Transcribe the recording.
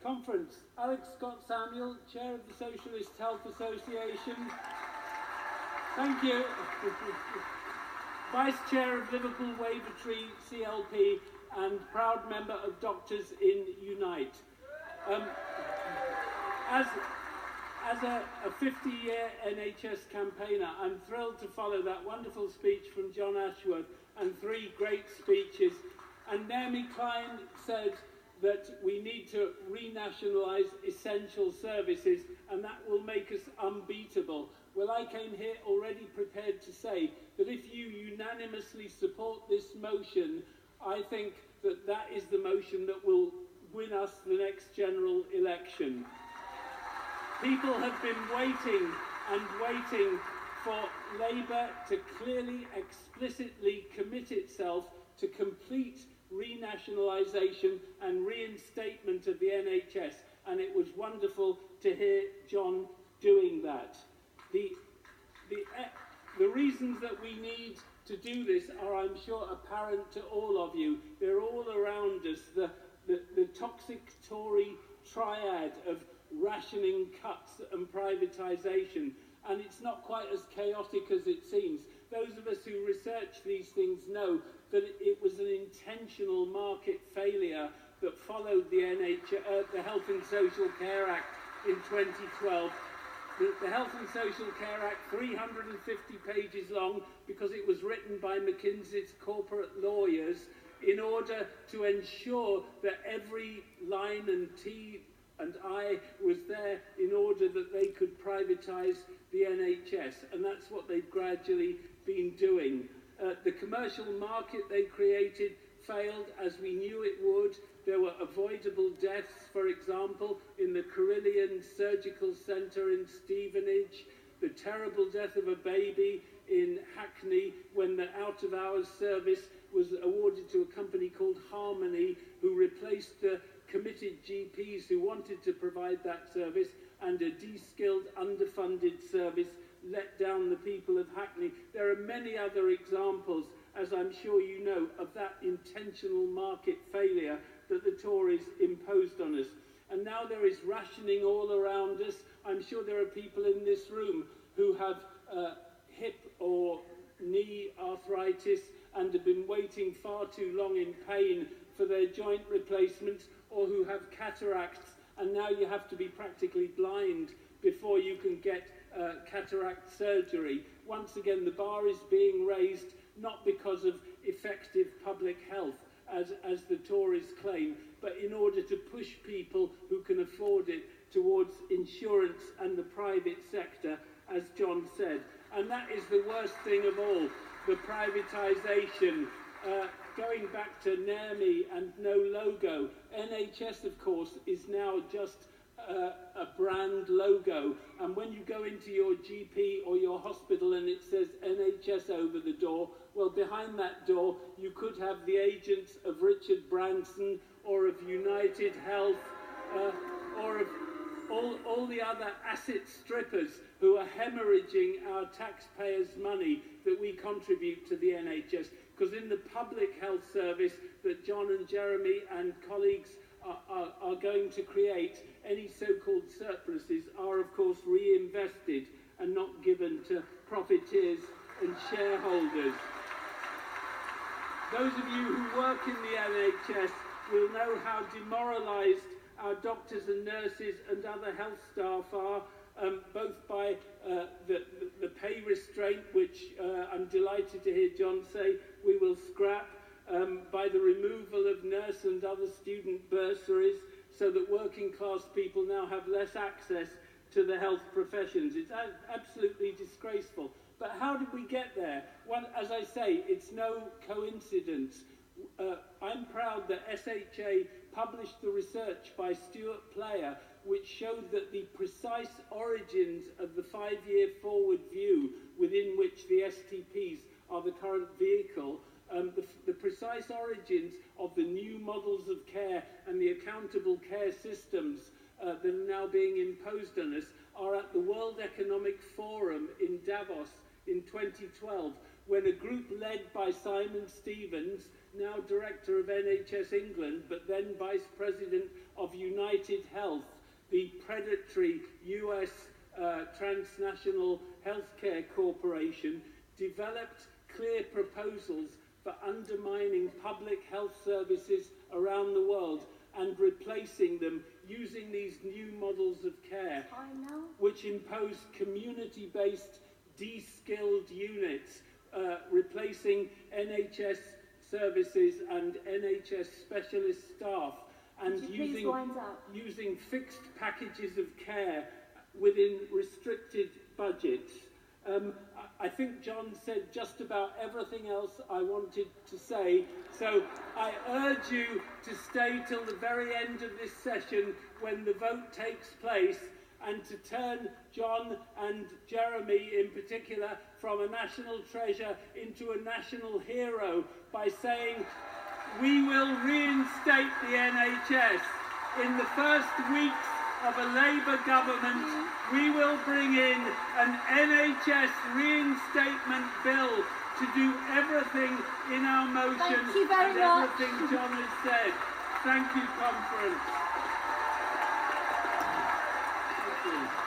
conference. Alex Scott Samuel, Chair of the Socialist Health Association. Thank you. Vice Chair of Liverpool Wavertree CLP and proud member of Doctors in Unite. As a 50-year NHS campaigner, I'm thrilled to follow that wonderful speech from John Ashworth and 3 great speeches. And Naomi Klein said that we need to renationalise essential services and that will make us unbeatable. Well, I came here already prepared to say that if you unanimously support this motion, I think that that is the motion that will win us the next general election. People have been waiting and waiting for Labour to clearly, explicitly commit itself to complete renationalisation and reinstatement of the NHS, and it was wonderful to hear John doing that. The reasons that we need to do this are, I'm sure, apparent to all of you. They're all around us. The toxic Tory triad of rationing, cuts and privatisation, and it's not quite as chaotic as it seems. Those of us who research these things know that it was an intentional market failure that followed the the Health and Social Care Act in 2012. The Health and Social Care Act, 350 pages long, because it was written by McKinsey's corporate lawyers in order to ensure that every line and T and I was there in order that they could privatise the NHS, and that's what they've gradually been doing. The commercial market they created failed, as we knew it would. There were avoidable deaths, for example, in the Carillion Surgical Centre in Stevenage, the terrible death of a baby in Hackney when the out-of-hours service was awarded to a company called Harmony, who replaced the committed GPs who wanted to provide that service, and a de-skilled, underfunded service let down the people of Hackney. There are many other examples, as I'm sure you know, of that intentional market failure that the Tories imposed on us. And now there is rationing all around us. I'm sure there are people in this room who have hip or knee arthritis and have been waiting far too long in pain for their joint replacements, or who have cataracts, and now you have to be practically blind before you can get cataract surgery. Once again, the bar is being raised not because of effective public health, as the Tories claim, but in order to push people who can afford it towards insurance and the private sector, as John said. And that is the worst thing of all, the privatisation. Going back to NERMI and no logo, NHS, of course, is now just a brand logo, and when you go into your GP or your hospital and it says NHS over the door, well, behind that door you could have the agents of Richard Branson or of United Health or of all the other asset strippers who are hemorrhaging our taxpayers' money that we contribute to the NHS. Because in the public health service that John and Jeremy and colleagues are going to create, any so-called surpluses are, of course, reinvested and not given to profiteers and shareholders. Those of you who work in the NHS will know how demoralised our doctors and nurses and other health staff are, both by the pay restraint, which I'm delighted to hear John say we will scrap, by the removal of nurse and other student bursaries, so that working class people now have less access to the health professions. It's absolutely disgraceful. But how did we get there? Well, as I say, it's no coincidence. I'm proud that SHA published the research by Stuart Player, which showed that the precise origins of the 5-year forward view within which the STPs are the current vehicle, the precise origins of the new models of care and the accountable care systems that are now being imposed on us are at the World Economic Forum in Davos in 2012, when a group led by Simon Stevens, now Director of NHS England, but then Vice President of United Health, the predatory US transnational healthcare corporation, developed clear proposals for undermining public health services around the world and replacing them using these new models of care, which impose community-based de-skilled units, replacing NHS services and NHS specialist staff, and using fixed packages of care within restricted budgets. I think John said just about everything else I wanted to say, so I urge you to stay till the very end of this session when the vote takes place, and to turn John and Jeremy in particular from a national treasure into a national hero by saying, we will reinstate the NHS. In the first weeks of a Labour government, we will bring in an NHS reinstatement bill to do everything in our motion and everything John has said. Thank you, conference. Thank you.